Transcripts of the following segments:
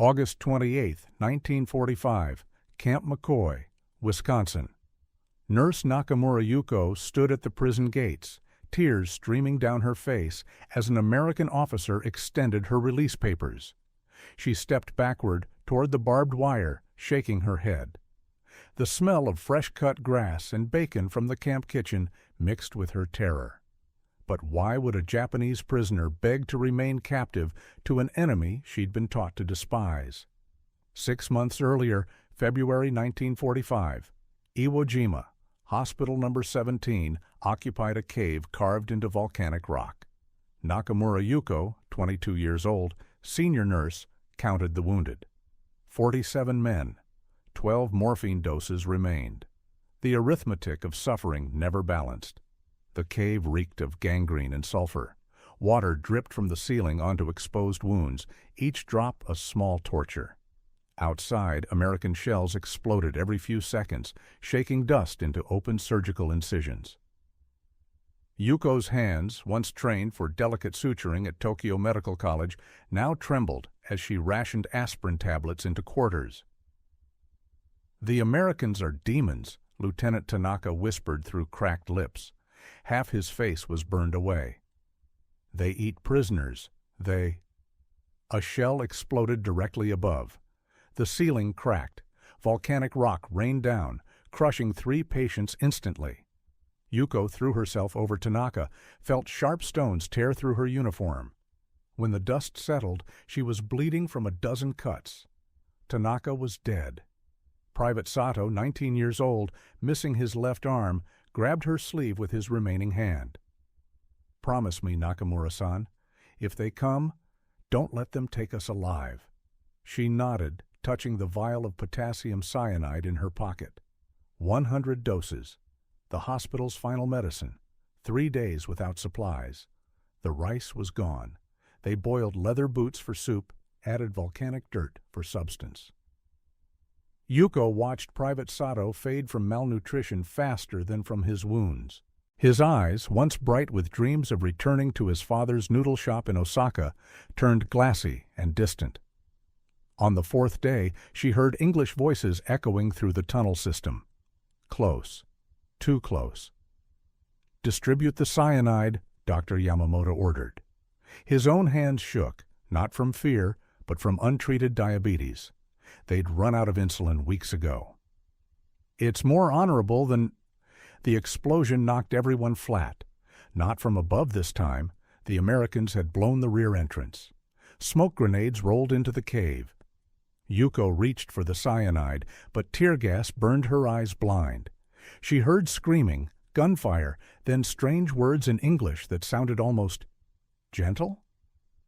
August 28, 1945, Camp McCoy, Wisconsin. Nurse Nakamura Yuko stood at the prison gates, tears streaming down her face as an American officer extended her release papers. She stepped backward toward the barbed wire, shaking her head. The smell of fresh-cut grass and bacon from the camp kitchen mixed with her terror. But why would a Japanese prisoner beg to remain captive to an enemy she'd been taught to despise? 6 months earlier, February 1945, Iwo Jima, Hospital No. 17, occupied a cave carved into volcanic rock. Nakamura Yuko, 22 years old, senior nurse, counted the wounded. 47 men. 12 morphine doses remained. The arithmetic of suffering never balanced. The cave reeked of gangrene and sulfur. Water dripped from the ceiling onto exposed wounds, each drop a small torture. Outside, American shells exploded every few seconds, shaking dust into open surgical incisions. Yuko's hands, once trained for delicate suturing at Tokyo Medical College, now trembled as she rationed aspirin tablets into quarters. "The Americans are demons," Lieutenant Tanaka whispered through cracked lips. Half his face was burned away. "They eat prisoners. They—" A shell exploded directly above. The ceiling cracked. Volcanic rock rained down, crushing 3 patients instantly. Yuko threw herself over Tanaka, felt sharp stones tear through her uniform. When the dust settled, she was bleeding from a dozen cuts. Tanaka was dead. Private Sato, 19 years old, missing his left arm, grabbed her sleeve with his remaining hand. "Promise me, Nakamura-san, if they come, don't let them take us alive." She nodded, touching the vial of potassium cyanide in her pocket. 100 doses. The hospital's final medicine. 3 days without supplies. The rice was gone. They boiled leather boots for soup, added volcanic dirt for substance. Yuko watched Private Sato fade from malnutrition faster than from his wounds. His eyes, once bright with dreams of returning to his father's noodle shop in Osaka, turned glassy and distant. On the 4th day, she heard English voices echoing through the tunnel system. Close. Too close. "Distribute the cyanide," Dr. Yamamoto ordered. His own hands shook, not from fear, but from untreated diabetes. They'd run out of insulin weeks ago. "It's more honorable than—" The explosion knocked everyone flat. Not from above this time. The Americans had blown the rear entrance. Smoke grenades rolled into the cave. Yuko reached for the cyanide, but tear gas burned her eyes blind. She heard screaming, gunfire, then strange words in English that sounded almost gentle.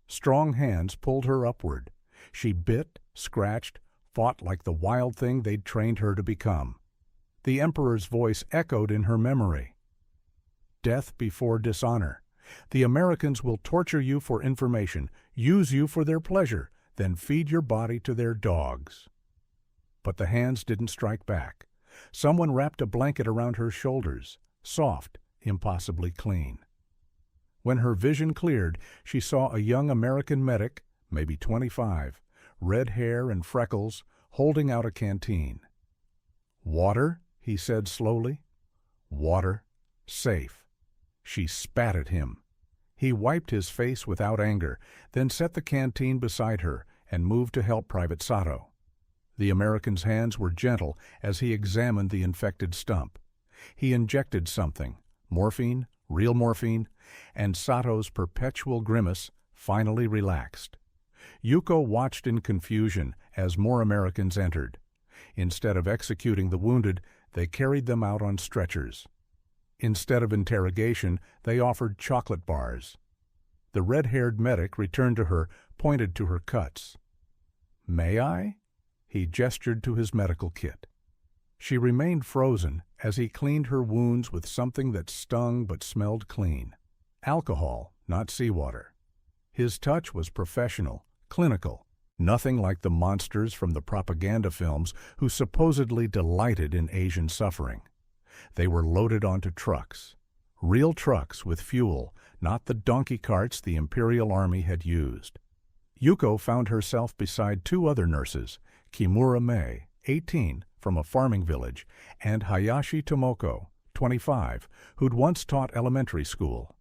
Strong hands pulled her upward. She bit, scratched, fought like the wild thing they'd trained her to become. The Emperor's voice echoed in her memory. "Death before dishonor. The Americans will torture you for information, use you for their pleasure, then feed your body to their dogs." But the hands didn't strike back. Someone wrapped a blanket around her shoulders, soft, impossibly clean. When her vision cleared, she saw a young American medic, maybe 25, red hair and freckles, holding out a canteen. "Water?" he said slowly. "Water. Safe." She spat at him. He wiped his face without anger, then set the canteen beside her and moved to help Private Sato. The American's hands were gentle as he examined the infected stump. He injected something, morphine, real morphine, and Sato's perpetual grimace finally relaxed. Yuko watched in confusion as more Americans entered. Instead of executing the wounded, they carried them out on stretchers. Instead of interrogation, they offered chocolate bars. The red-haired medic returned to her, pointed to her cuts. "May I?" He gestured to his medical kit. She remained frozen as he cleaned her wounds with something that stung but smelled clean. Alcohol, not seawater. His touch was professional, clinical, nothing like the monsters from the propaganda films who supposedly delighted in Asian suffering. They were loaded onto trucks. Real trucks with fuel, not the donkey carts the Imperial Army had used. Yuko found herself beside two other nurses, Kimura Mei, 18, from a farming village, and Hayashi Tomoko, 25, who'd once taught elementary school.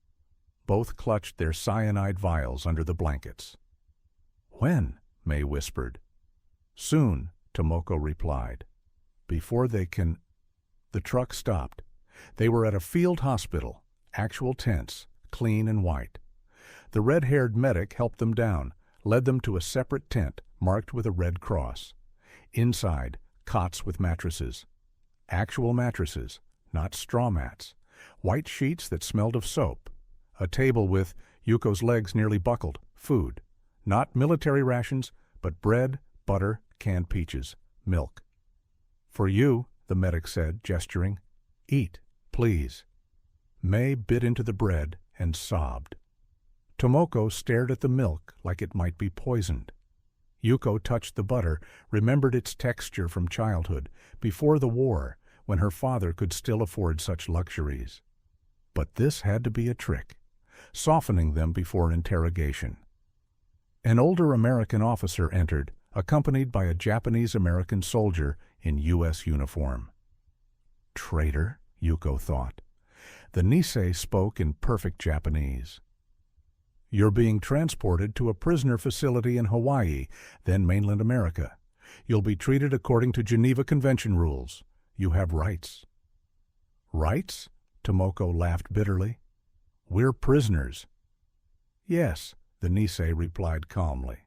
Both clutched their cyanide vials under the blankets. "When?" Mei whispered. "Soon," Tomoko replied. "Before they can—" The truck stopped. They were at a field hospital, actual tents, clean and white. The red-haired medic helped them down, led them to a separate tent marked with a red cross. Inside, cots with mattresses. Actual mattresses, not straw mats. White sheets that smelled of soap. A table with, Yuko's legs nearly buckled, food. Not military rations, but bread, butter, canned peaches, milk. "For you," the medic said, gesturing. "Eat, please." Mei bit into the bread and sobbed. Tomoko stared at the milk like it might be poisoned. Yuko touched the butter, remembered its texture from childhood, before the war, when her father could still afford such luxuries. But this had to be a trick, softening them before interrogation. An older American officer entered, accompanied by a Japanese-American soldier in U.S. uniform. Traitor, Yuko thought. The Nisei spoke in perfect Japanese. "You're being transported to a prisoner facility in Hawaii, then mainland America. You'll be treated according to Geneva Convention rules. You have rights." "Rights?" Tomoko laughed bitterly. "We're prisoners." "Yes," the Nisei replied calmly.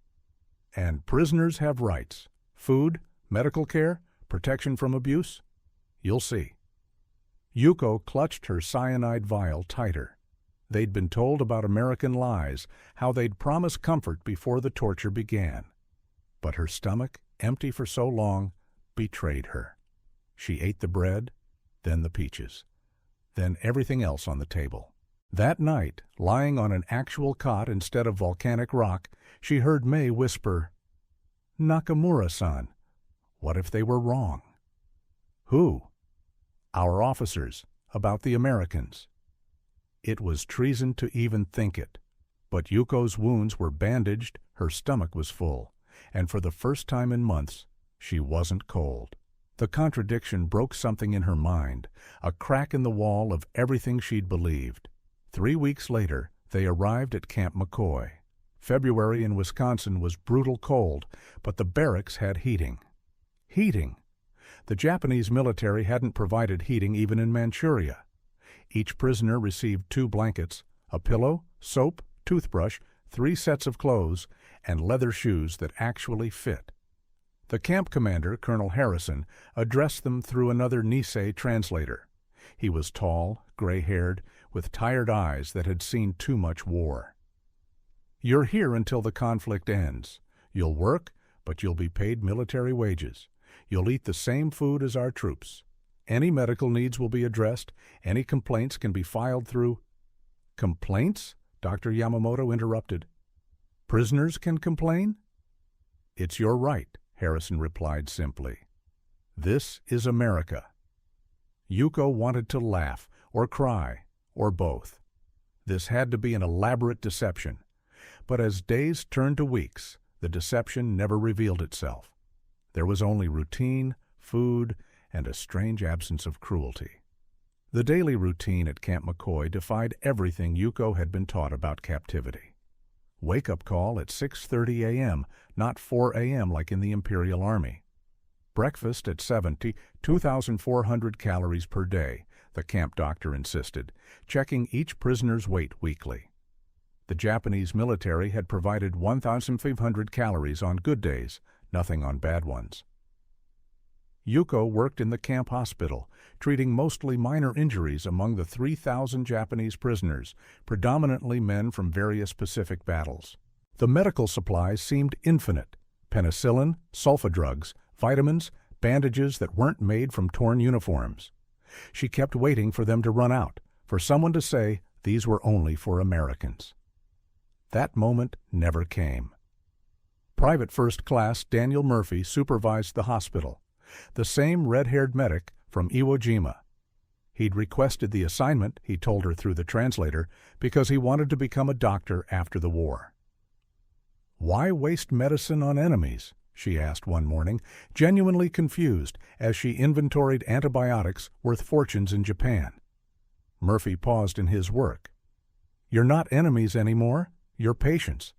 "And prisoners have rights. Food, medical care, protection from abuse? You'll see." Yuko clutched her cyanide vial tighter. They'd been told about American lies, how they'd promise comfort before the torture began. But her stomach, empty for so long, betrayed her. She ate the bread, then the peaches, then everything else on the table. That night, lying on an actual cot instead of volcanic rock, she heard Mei whisper, "Nakamura-san, what if they were wrong?" "Who?" "Our officers, about the Americans." It was treason to even think it. But Yuko's wounds were bandaged, her stomach was full, and for the first time in months, she wasn't cold. The contradiction broke something in her mind, a crack in the wall of everything she'd believed. 3 weeks later, they arrived at Camp McCoy. February in Wisconsin was brutal cold, but the barracks had heating. Heating! The Japanese military hadn't provided heating even in Manchuria. Each prisoner received 2 blankets, a pillow, soap, toothbrush, 3 sets of clothes, and leather shoes that actually fit. The camp commander, Colonel Harrison, addressed them through another Nisei translator. He was tall, gray-haired, with tired eyes that had seen too much war. "You're here until the conflict ends. You'll work, but you'll be paid military wages. You'll eat the same food as our troops. Any medical needs will be addressed. Any complaints can be filed through—" "Complaints?" Dr. Yamamoto interrupted. "Prisoners can complain?" "It's your right," Harrison replied simply. "This is America." Yuko wanted to laugh, or cry, or both. This had to be an elaborate deception. But as days turned to weeks, the deception never revealed itself. There was only routine, food, and a strange absence of cruelty. The daily routine at Camp McCoy defied everything Yuko had been taught about captivity. Wake-up call at 6:30 a.m., not 4 a.m. like in the Imperial Army. Breakfast at 2,400 calories per day, the camp doctor insisted, checking each prisoner's weight weekly. The Japanese military had provided 1,500 calories on good days, nothing on bad ones. Yuko worked in the camp hospital, treating mostly minor injuries among the 3,000 Japanese prisoners, predominantly men from various Pacific battles. The medical supplies seemed infinite: penicillin, sulfa drugs, vitamins, bandages that weren't made from torn uniforms. She kept waiting for them to run out, for someone to say these were only for Americans. That moment never came. Private First Class Daniel Murphy supervised the hospital, the same red-haired medic from Iwo Jima. He'd requested the assignment, he told her through the translator, because he wanted to become a doctor after the war. "Why waste medicine on enemies?" she asked one morning, genuinely confused as she inventoried antibiotics worth fortunes in Japan. Murphy paused in his work. "You're not enemies anymore. You're patients."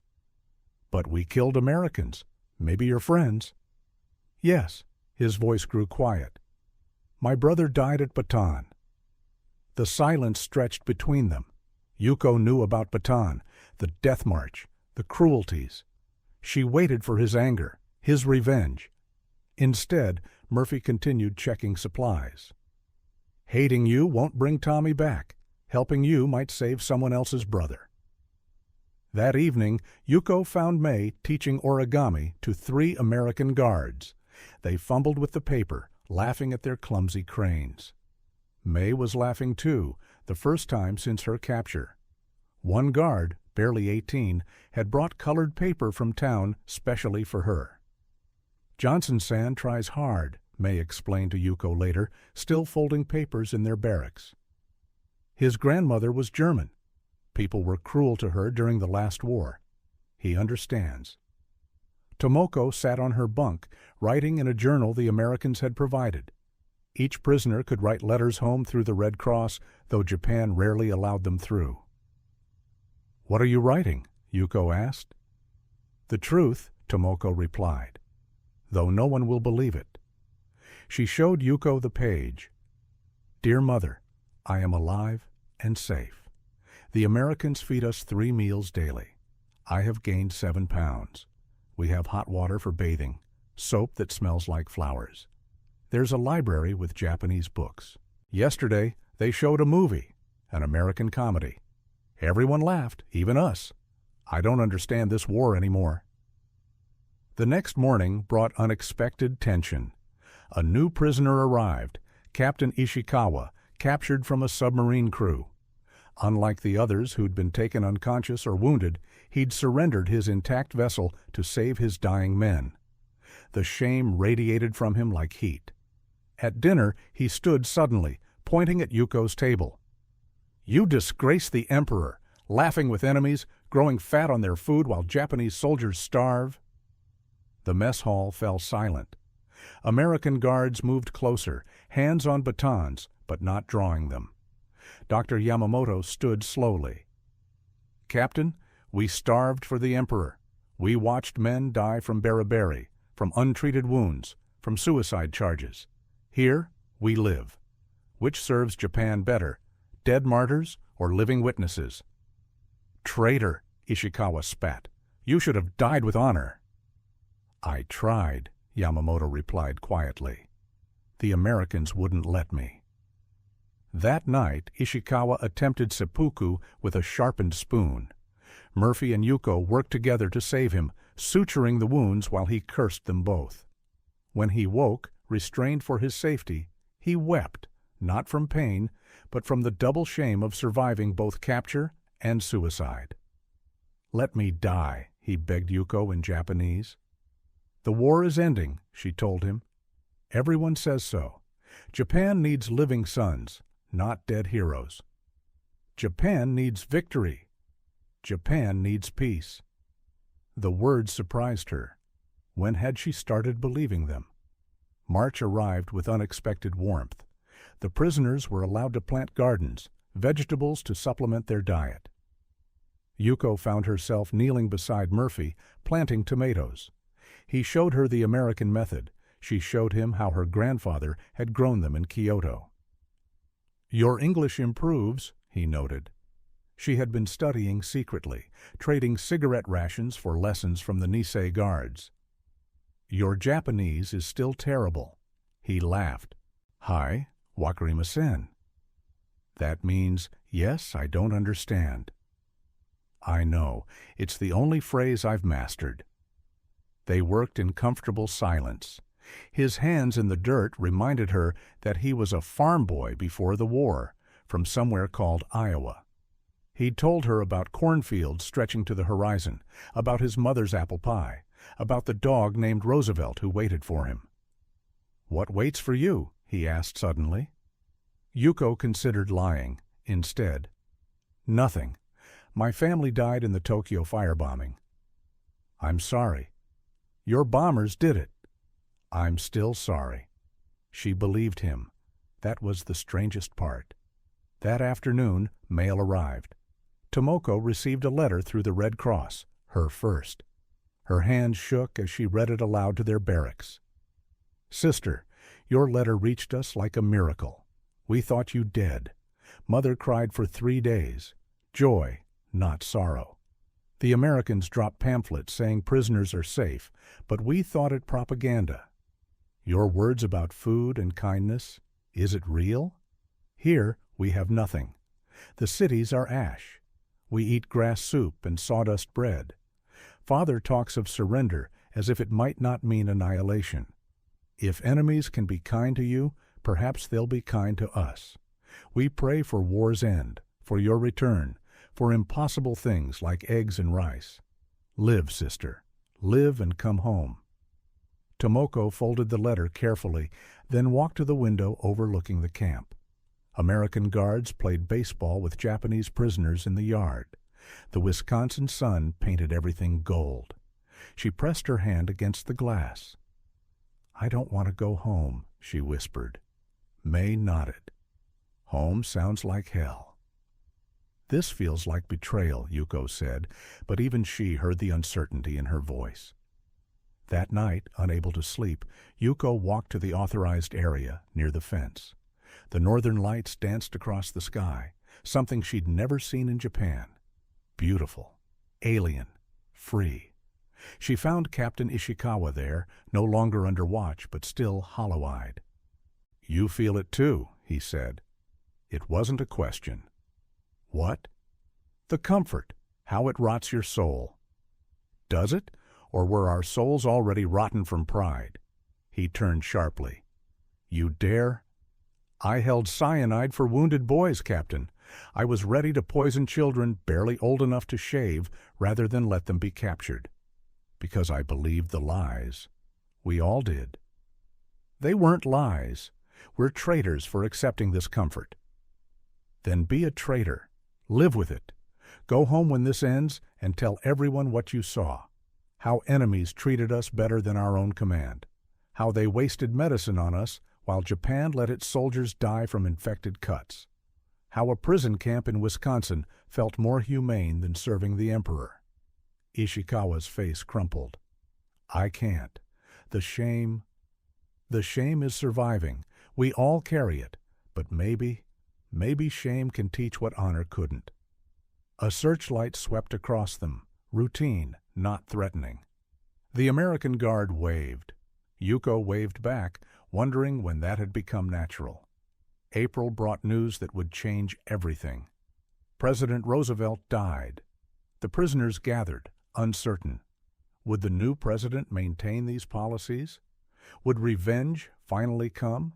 "But we killed Americans. Maybe you're friends." "Yes." His voice grew quiet. "My brother died at Bataan." The silence stretched between them. Yuko knew about Bataan, the death march, the cruelties. She waited for his anger, his revenge. Instead, Murphy continued checking supplies. "Hating you won't bring Tommy back. Helping you might save someone else's brother." That evening, Yuko found May teaching origami to 3 American guards. They fumbled with the paper, laughing at their clumsy cranes. May was laughing too, the first time since her capture. One guard, barely 18, had brought colored paper from town specially for her. "Johnson-san tries hard," May explained to Yuko later, still folding papers in their barracks. "His grandmother was German. People were cruel to her during the last war. He understands." Tomoko sat on her bunk, writing in a journal the Americans had provided. Each prisoner could write letters home through the Red Cross, though Japan rarely allowed them through. "What are you writing?" Yuko asked. "The truth," Tomoko replied, "though no one will believe it." She showed Yuko the page. "Dear Mother, I am alive and safe. The Americans feed us 3 meals daily. I have gained 7 pounds. We have hot water for bathing, soap that smells like flowers. There's a library with Japanese books. Yesterday, they showed a movie, an American comedy. Everyone laughed, even us. I don't understand this war anymore." The next morning brought unexpected tension. A new prisoner arrived, Captain Ishikawa, captured from a submarine crew. Unlike the others who'd been taken unconscious or wounded, he'd surrendered his intact vessel to save his dying men. The shame radiated from him like heat. At dinner, he stood suddenly, pointing at Yuko's table. "You disgrace the Emperor, laughing with enemies, growing fat on their food while Japanese soldiers starve." The mess hall fell silent. American guards moved closer, hands on batons, but not drawing them. Dr. Yamamoto stood slowly. "Captain, we starved for the Emperor. We watched men die from beriberi, from untreated wounds, from suicide charges. Here, we live. Which serves Japan better, dead martyrs or living witnesses?" "Traitor," Ishikawa spat. "You should have died with honor." "I tried," Yamamoto replied quietly. "The Americans wouldn't let me." That night, Ishikawa attempted seppuku with a sharpened spoon. Murphy and Yuko worked together to save him, suturing the wounds while he cursed them both. When he woke, restrained for his safety, he wept, not from pain, but from the double shame of surviving both capture and suicide. "Let me die," he begged Yuko in Japanese. "The war is ending," she told him. "Everyone says so. Japan needs living sons, not dead heroes. Japan needs victory. Japan needs peace." The words surprised her. When had she started believing them? March arrived with unexpected warmth. The prisoners were allowed to plant gardens, vegetables to supplement their diet. Yuko found herself kneeling beside Murphy, planting tomatoes. He showed her the American method. She showed him how her grandfather had grown them in Kyoto. "Your English improves," he noted. She had been studying secretly, trading cigarette rations for lessons from the Nisei guards. "Your Japanese is still terrible." He laughed. "Hi, wakarimasen." "That means, yes, I don't understand." "I know. It's the only phrase I've mastered." They worked in comfortable silence. His hands in the dirt reminded her that he was a farm boy before the war, from somewhere called Iowa. He'd told her about cornfields stretching to the horizon, about his mother's apple pie, about the dog named Roosevelt who waited for him. "What waits for you?" he asked suddenly. Yuko considered lying. Instead, "Nothing. My family died in the Tokyo firebombing." I'm sorry. Your bombers did it. I'm still sorry. She believed him. That was the strangest part. That afternoon, mail arrived. Tomoko received a letter through the Red Cross, her first. Her hands shook as she read it aloud to their barracks. Sister, your letter reached us like a miracle. We thought you dead. Mother cried for 3 days. Joy, not sorrow. The Americans dropped pamphlets saying prisoners are safe, but we thought it propaganda. Your words about food and kindness, is it real? Here we have nothing. The cities are ash. We eat grass soup and sawdust bread. Father talks of surrender as if it might not mean annihilation. If enemies can be kind to you, perhaps they'll be kind to us. We pray for war's end, for your return, for impossible things like eggs and rice. Live, sister. Live and come home. Tomoko folded the letter carefully, then walked to the window overlooking the camp. American guards played baseball with Japanese prisoners in the yard. The Wisconsin sun painted everything gold. She pressed her hand against the glass. I don't want to go home, she whispered. May nodded. Home sounds like hell. This feels like betrayal, Yuko said, but even she heard the uncertainty in her voice. That night, unable to sleep, Yuko walked to the authorized area near the fence. The northern lights danced across the sky, something she'd never seen in Japan. Beautiful, alien, free. She found Captain Ishikawa there, no longer under watch, but still hollow-eyed. You feel it too, he said. It wasn't a question. What? The comfort, how it rots your soul. Does it? Or were our souls already rotten from pride? He turned sharply. You dare? I held cyanide for wounded boys, Captain. I was ready to poison children barely old enough to shave rather than let them be captured. Because I believed the lies. We all did. They weren't lies. We're traitors for accepting this comfort. Then be a traitor. Live with it. Go home when this ends and tell everyone what you saw. How enemies treated us better than our own command. How they wasted medicine on us while Japan let its soldiers die from infected cuts. How a prison camp in Wisconsin felt more humane than serving the emperor. Ishikawa's face crumpled. I can't. The shame is surviving. We all carry it. But maybe shame can teach what honor couldn't. A searchlight swept across them, routine, not threatening. The American guard waved. Yuko waved back, wondering when that had become natural. April brought news that would change everything. President Roosevelt died. The prisoners gathered, uncertain. Would the new president maintain these policies? Would revenge finally come?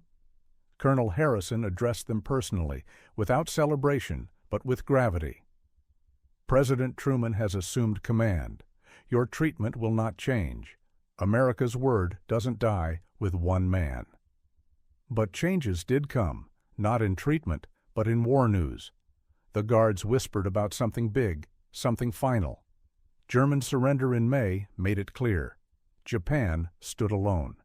Colonel Harrison addressed them personally, without celebration, but with gravity. President Truman has assumed command. Your treatment will not change. America's word doesn't die with one man. But changes did come, not in treatment, but in war news. The guards whispered about something big, something final. German surrender in May made it clear. Japan stood alone.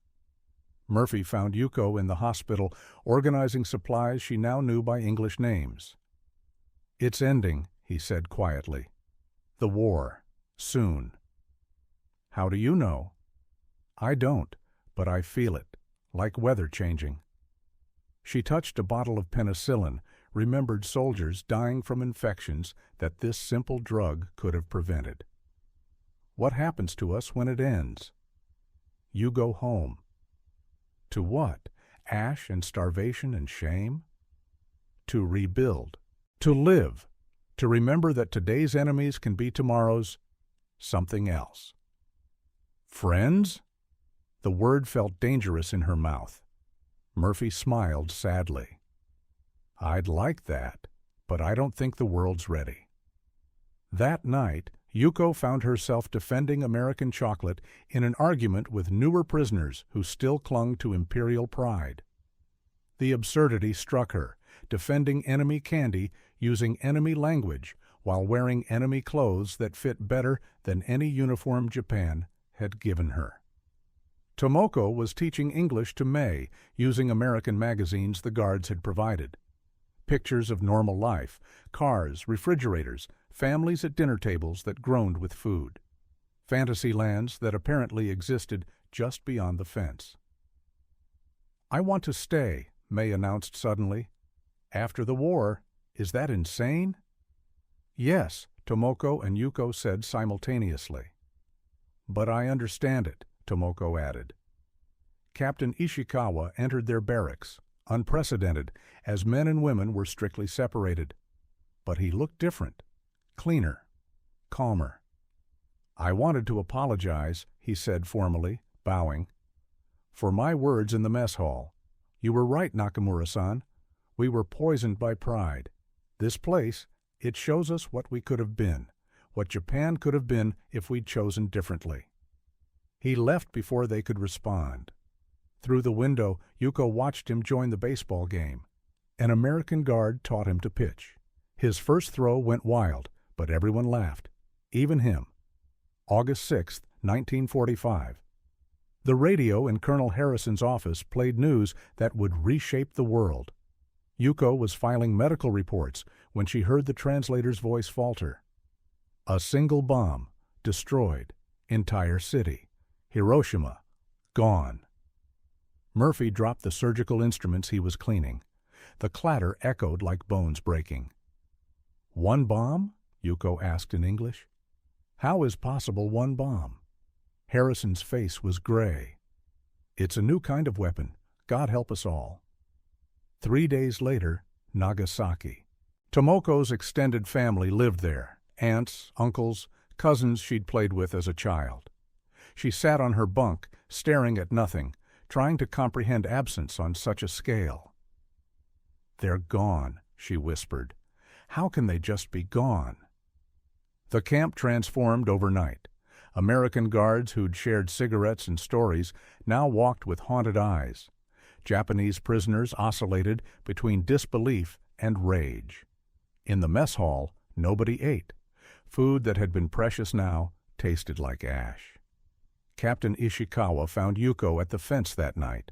Murphy found Yuko in the hospital, organizing supplies she now knew by English names. It's ending, he said quietly. The war. Soon. How do you know? I don't, but I feel it, like weather changing. She touched a bottle of penicillin, remembered soldiers dying from infections that this simple drug could have prevented. What happens to us when it ends? You go home. To what? Ash and starvation and shame? To rebuild. To live. To remember that today's enemies can be tomorrow's something else. Friends? The word felt dangerous in her mouth. Murphy smiled sadly. I'd like that, but I don't think the world's ready. That night, Yuko found herself defending American chocolate in an argument with newer prisoners who still clung to imperial pride. The absurdity struck her, defending enemy candy using enemy language while wearing enemy clothes that fit better than any uniform Japan had given her. Tomoko was teaching English to May using American magazines the guards had provided. Pictures of normal life, cars, refrigerators, families at dinner tables that groaned with food. Fantasy lands that apparently existed just beyond the fence. "I want to stay," May announced suddenly. "After the war, is that insane?" "Yes," Tomoko and Yuko said simultaneously. "But I understand it," Tomoko added. Captain Ishikawa entered their barracks, unprecedented, as men and women were strictly separated. But he looked different, cleaner, calmer. "I wanted to apologize," he said formally, bowing, "for my words in the mess hall. You were right, Nakamura-san. We were poisoned by pride. This place, it shows us what we could have been, what Japan could have been if we'd chosen differently." He left before they could respond. Through the window, Yuko watched him join the baseball game. An American guard taught him to pitch. His first throw went wild, but everyone laughed, even him. August 6, 1945. The radio in Colonel Harrison's office played news that would reshape the world. Yuko was filing medical reports when she heard the translator's voice falter. "A single bomb, destroyed, entire city. Hiroshima, gone." Murphy dropped the surgical instruments he was cleaning. The clatter echoed like bones breaking. "One bomb?" Yuko asked in English. "How is possible one bomb?" Harrison's face was gray. "It's a new kind of weapon. God help us all." 3 days later, Nagasaki. Tomoko's extended family lived there, aunts, uncles, cousins she'd played with as a child. She sat on her bunk, staring at nothing, trying to comprehend absence on such a scale. "They're gone," she whispered. "How can they just be gone?" The camp transformed overnight. American guards who'd shared cigarettes and stories now walked with haunted eyes. Japanese prisoners oscillated between disbelief and rage. In the mess hall, nobody ate. Food that had been precious now tasted like ash. Captain Ishikawa found Yuko at the fence that night.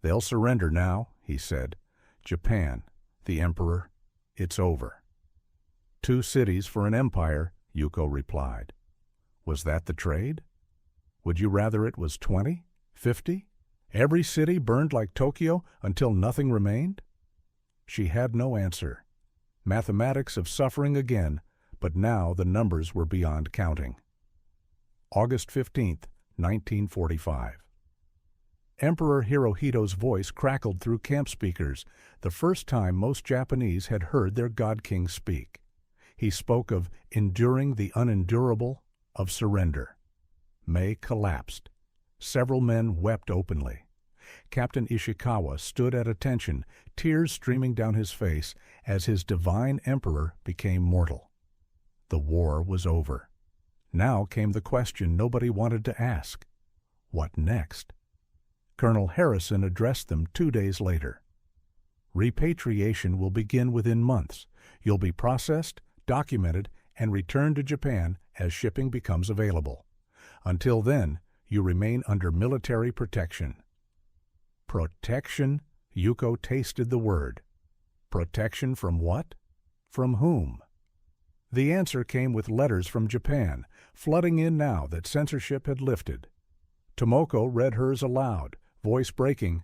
"They'll surrender now," he said. "Japan, the Emperor, it's over." 2 cities for an empire, Yuko replied. Was that the trade? Would you rather it was 20, 50? Every city burned like Tokyo until nothing remained? She had no answer. Mathematics of suffering again, but now the numbers were beyond counting. August 15, 1945. Emperor Hirohito's voice crackled through camp speakers, the first time most Japanese had heard their God King speak. He spoke of enduring the unendurable, of surrender. May collapsed. Several men wept openly. Captain Ishikawa stood at attention, tears streaming down his face as his divine emperor became mortal. The war was over. Now came the question nobody wanted to ask. What next? Colonel Harrison addressed them 2 days later. "Repatriation will begin within months. You'll be processed, documented, and returned to Japan as shipping becomes available. Until then, you remain under military protection." Protection? Yuko tasted the word. Protection from what? From whom? The answer came with letters from Japan, flooding in now that censorship had lifted. Tomoko read hers aloud, voice breaking.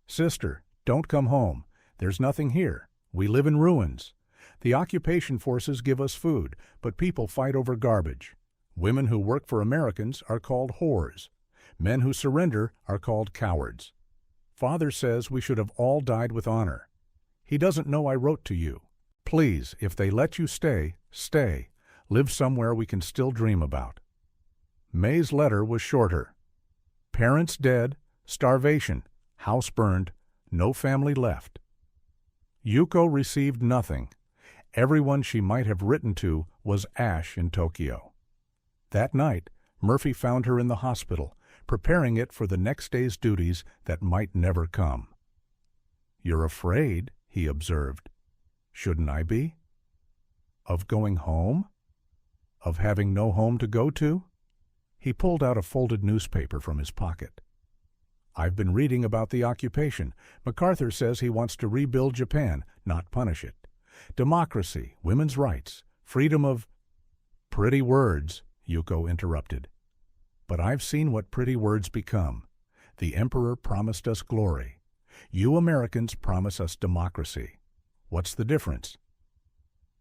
"Sister, don't come home. There's nothing here. We live in ruins. The occupation forces give us food, but people fight over garbage. Women who work for Americans are called whores. Men who surrender are called cowards. Father says we should have all died with honor. He doesn't know I wrote to you. Please, if they let you stay, stay. Live somewhere we can still dream about." May's letter was shorter. "Parents dead, starvation, house burned, no family left." Yuko received nothing. Everyone she might have written to was ash in Tokyo. That night, Murphy found her in the hospital, preparing it for the next day's duties that might never come. "You're afraid," he observed. "Shouldn't I be?" Of going home? Of having no home to go to? He pulled out a folded newspaper from his pocket. I've been reading about the occupation. MacArthur says he wants to rebuild Japan, not punish it. Democracy, women's rights, freedom of— Pretty words, Yuko interrupted. But I've seen what pretty words become. The Emperor promised us glory. You Americans promise us democracy. What's the difference?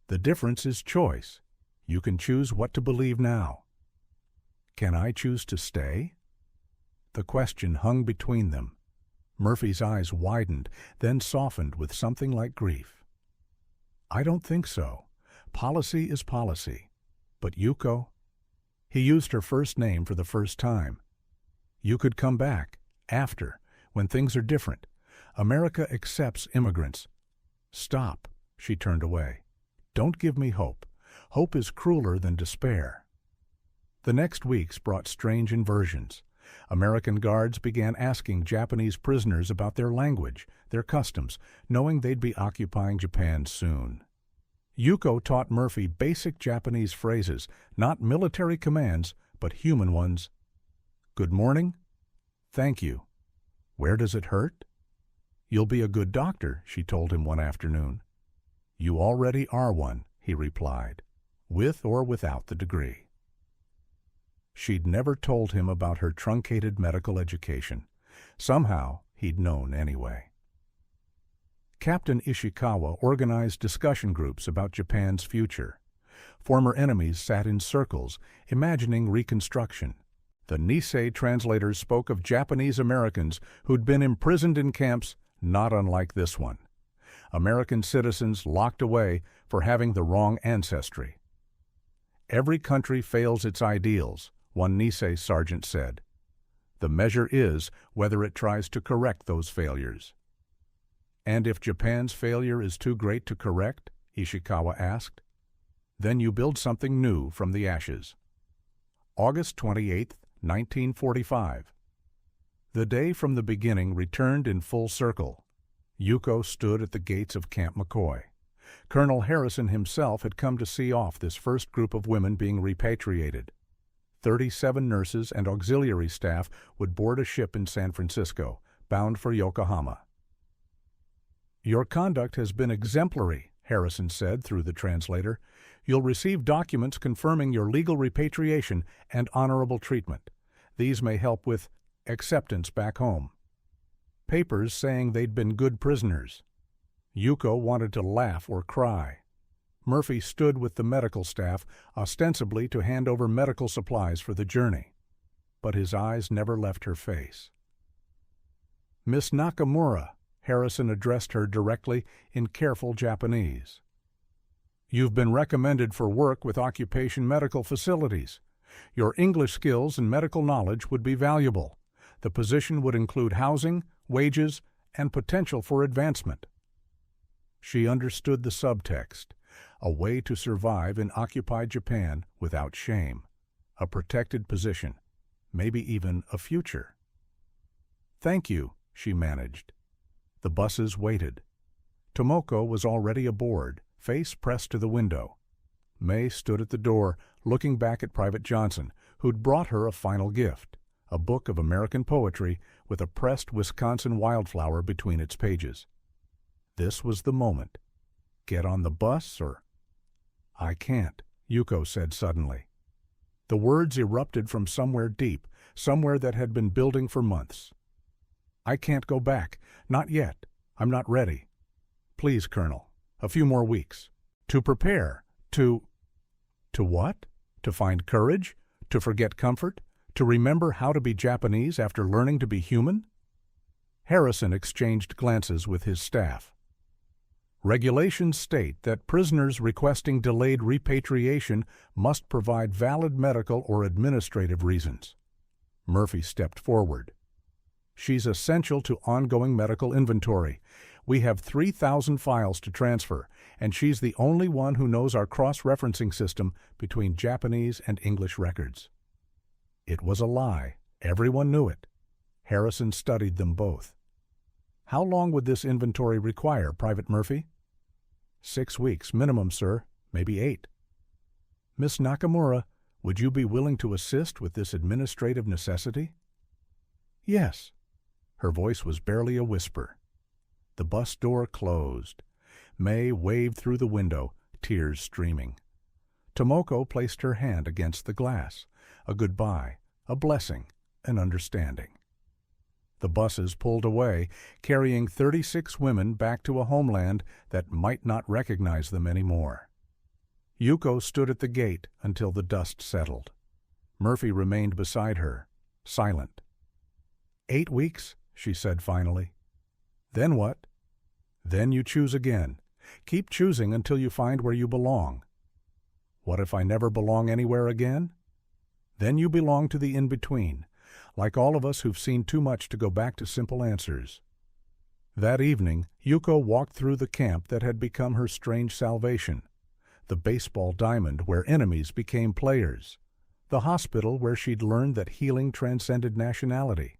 The difference is choice. You can choose what to believe now. Can I choose to stay? The question hung between them. Murphy's eyes widened, then softened with something like grief. I don't think so. Policy is policy. But Yuko— He used her first name for the first time. You could come back, after, when things are different. America accepts immigrants. Stop, she turned away. Don't give me hope. Hope is crueler than despair. The next weeks brought strange inversions. American guards began asking Japanese prisoners about their language, their customs, knowing they'd be occupying Japan soon. Yuko taught Murphy basic Japanese phrases, not military commands, but human ones. Good morning. Thank you. Where does it hurt? You'll be a good doctor, she told him one afternoon. You already are one, he replied, with or without the degree. She'd never told him about her truncated medical education. Somehow, he'd known anyway. Captain Ishikawa organized discussion groups about Japan's future. Former enemies sat in circles, imagining reconstruction. The Nisei translators spoke of Japanese Americans who'd been imprisoned in camps not unlike this one. American citizens locked away for having the wrong ancestry. Every country fails its ideals, one Nisei sergeant said. The measure is whether it tries to correct those failures. And if Japan's failure is too great to correct, Ishikawa asked, then you build something new from the ashes. August 28, 1945. The day from the beginning returned in full circle. Yuko stood at the gates of Camp McCoy. Colonel Harrison himself had come to see off this first group of women being repatriated. 37 nurses and auxiliary staff would board a ship in San Francisco, bound for Yokohama. Your conduct has been exemplary, Harrison said through the translator. You'll receive documents confirming your legal repatriation and honorable treatment. These may help with acceptance back home. Papers saying they'd been good prisoners. Yuko wanted to laugh or cry. Murphy stood with the medical staff, ostensibly to hand over medical supplies for the journey. But his eyes never left her face. Miss Nakamura, Harrison addressed her directly in careful Japanese. You've been recommended for work with occupation medical facilities. Your English skills and medical knowledge would be valuable. The position would include housing, wages, and potential for advancement. She understood the subtext, a way to survive in occupied Japan without shame, a protected position, maybe even a future. Thank you, she managed. The buses waited. Tomoko was already aboard, face pressed to the window. May stood at the door, looking back at Private Johnson, who'd brought her a final gift, a book of American poetry with a pressed Wisconsin wildflower between its pages. This was the moment. Get on the bus or— I can't, Yuko said suddenly. The words erupted from somewhere deep, somewhere that had been building for months. I can't go back. Not yet. I'm not ready. Please, Colonel. A few more weeks. To prepare. To what? To find courage? To forget comfort? To remember how to be Japanese after learning to be human? Harrison exchanged glances with his staff. Regulations state that prisoners requesting delayed repatriation must provide valid medical or administrative reasons. Murphy stepped forward. She's essential to ongoing medical inventory. We have 3,000 files to transfer, and she's the only one who knows our cross-referencing system between Japanese and English records. It was a lie. Everyone knew it. Harrison studied them both. How long would this inventory require, Private Murphy? 6 weeks minimum, sir. maybe 8. Miss Nakamura, would you be willing to assist with this administrative necessity? Yes. Her voice was barely a whisper. The bus door closed. May waved through the window, tears streaming. Tomoko placed her hand against the glass, a goodbye, a blessing, an understanding. The buses pulled away, carrying 36 women back to a homeland that might not recognize them anymore. Yuko stood at the gate until the dust settled. Murphy remained beside her, silent. 8 weeks, she said finally. Then what? Then you choose again. Keep choosing until you find where you belong. What if I never belong anywhere again? Then you belong to the in-between, like all of us who've seen too much to go back to simple answers. That evening, Yuko walked through the camp that had become her strange salvation, the baseball diamond where enemies became players, the hospital where she'd learned that healing transcended nationality,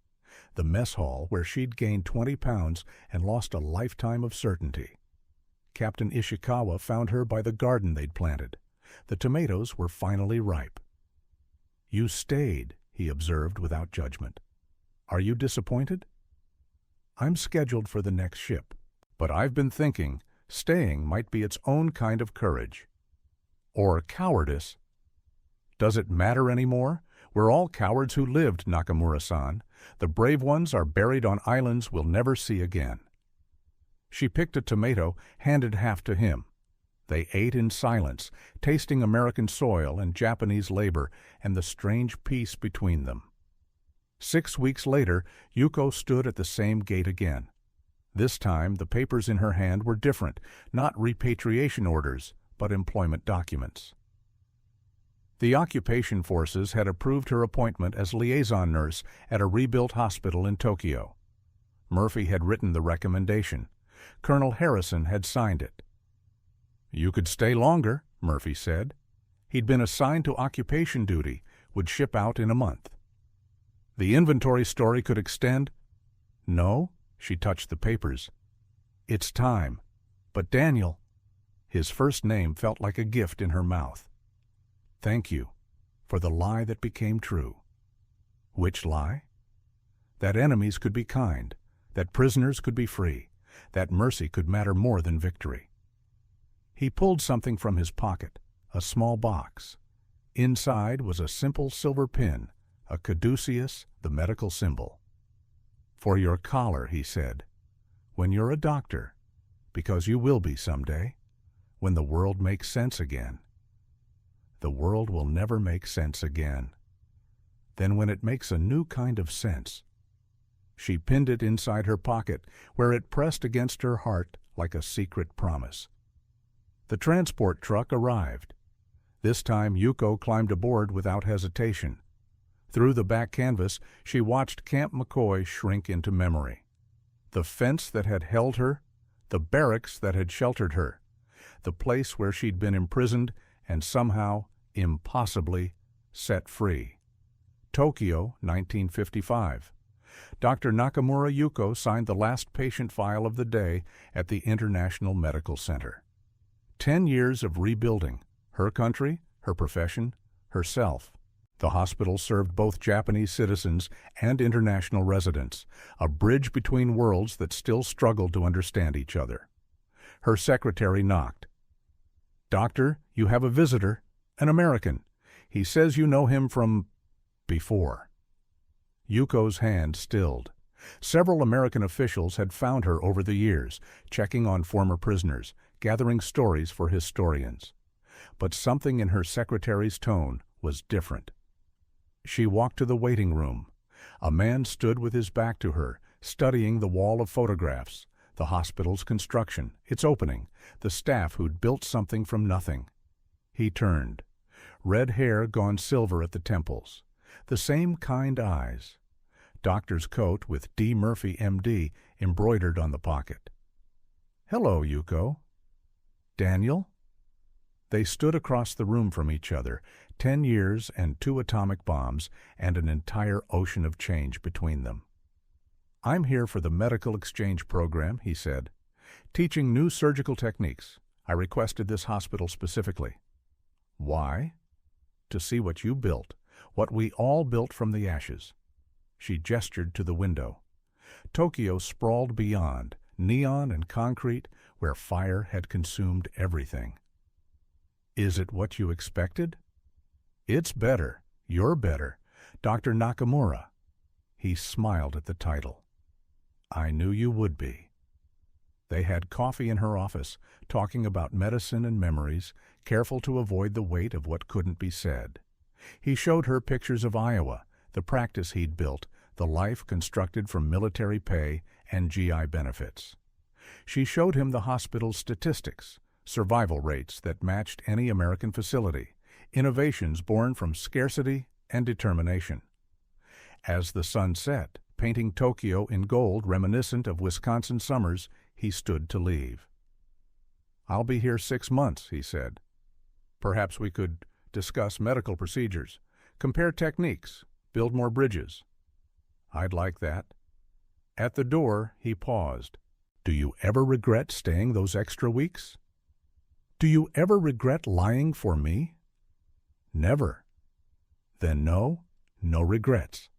the mess hall where she'd gained 20 pounds and lost a lifetime of certainty. Captain Ishikawa found her by the garden they'd planted. The tomatoes were finally ripe. You stayed, he observed without judgment. Are you disappointed? I'm scheduled for the next ship, but I've been thinking staying might be its own kind of courage. Or cowardice. Does it matter anymore? We're all cowards who lived, Nakamura-san. The brave ones are buried on islands we'll never see again. She picked a tomato, handed half to him. They ate in silence, tasting American soil and Japanese labor and the strange peace between them. 6 weeks later, Yuko stood at the same gate again. This time, the papers in her hand were different, not repatriation orders, but employment documents. The occupation forces had approved her appointment as liaison nurse at a rebuilt hospital in Tokyo. Murphy had written the recommendation. Colonel Harrison had signed it. You could stay longer, Murphy said. He'd been assigned to occupation duty, would ship out in a month. The inventory story could extend. No, she touched the papers. It's time. But Daniel, his first name felt like a gift in her mouth. Thank you for the lie that became true. Which lie? That enemies could be kind, that prisoners could be free, that mercy could matter more than victory. He pulled something from his pocket, a small box. Inside was a simple silver pin, a caduceus, the medical symbol. For your collar, he said, when you're a doctor, because you will be someday, when the world makes sense again. The world will never make sense again. Then when it makes a new kind of sense. She pinned it inside her pocket, where it pressed against her heart like a secret promise. The transport truck arrived. This time Yuko climbed aboard without hesitation. Through the back canvas, she watched Camp McCoy shrink into memory. The fence that had held her, the barracks that had sheltered her, the place where she'd been imprisoned and somehow, impossibly, set free. Tokyo, 1955. Dr. Nakamura Yuko signed the last patient file of the day at the International Medical Center. 10 years of rebuilding, her country, her profession, herself. The hospital served both Japanese citizens and international residents, a bridge between worlds that still struggled to understand each other. Her secretary knocked. Doctor, you have a visitor, an American. He says you know him from before. Yuko's hand stilled. Several American officials had found her over the years, checking on former prisoners, gathering stories for historians. But something in her secretary's tone was different. She walked to the waiting room. A man stood with his back to her, studying the wall of photographs, the hospital's construction, its opening, the staff who'd built something from nothing. He turned. Red hair gone silver at the temples. The same kind eyes. Doctor's coat with D. Murphy, M.D., embroidered on the pocket. Hello, Yuko. Daniel? They stood across the room from each other, 10 years and 2 atomic bombs, and an entire ocean of change between them. I'm here for the medical exchange program, he said. Teaching new surgical techniques. I requested this hospital specifically. Why? To see what you built, what we all built from the ashes. She gestured to the window. Tokyo sprawled beyond, neon and concrete, where fire had consumed everything. Is it what you expected? It's better. You're better. Dr. Nakamura. He smiled at the title. I knew you would be. They had coffee in her office, talking about medicine and memories, careful to avoid the weight of what couldn't be said. He showed her pictures of Iowa, the practice he'd built, the life constructed from military pay and GI benefits. She showed him the hospital's statistics, survival rates that matched any American facility, innovations born from scarcity and determination. As the sun set, painting Tokyo in gold reminiscent of Wisconsin summers, he stood to leave. I'll be here 6 months, he said. Perhaps we could discuss medical procedures, compare techniques, build more bridges. I'd like that. At the door, he paused. Do you ever regret staying those extra weeks? Do you ever regret lying for me? Never. Then no regrets.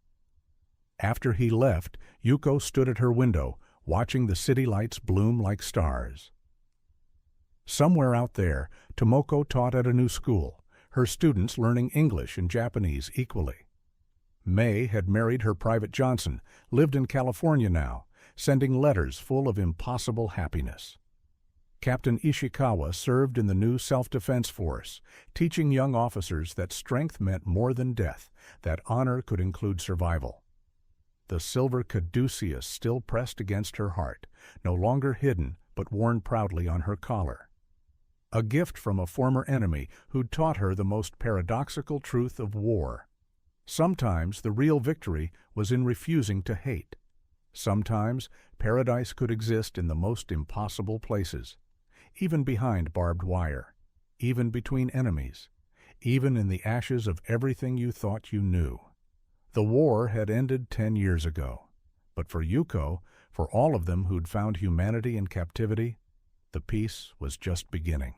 After he left, Yuko stood at her window, watching the city lights bloom like stars. Somewhere out there, Tomoko taught at a new school, her students learning English and Japanese equally. May had married her Private Johnson, lived in California now, sending letters full of impossible happiness. Captain Ishikawa served in the new self-defense force, teaching young officers that strength meant more than death, that honor could include survival. The silver caduceus still pressed against her heart, no longer hidden but worn proudly on her collar. A gift from a former enemy who'd taught her the most paradoxical truth of war. Sometimes the real victory was in refusing to hate. Sometimes paradise could exist in the most impossible places, even behind barbed wire, even between enemies, even in the ashes of everything you thought you knew. The war had ended 10 years ago, but for Yuko, for all of them who'd found humanity in captivity, the peace was just beginning.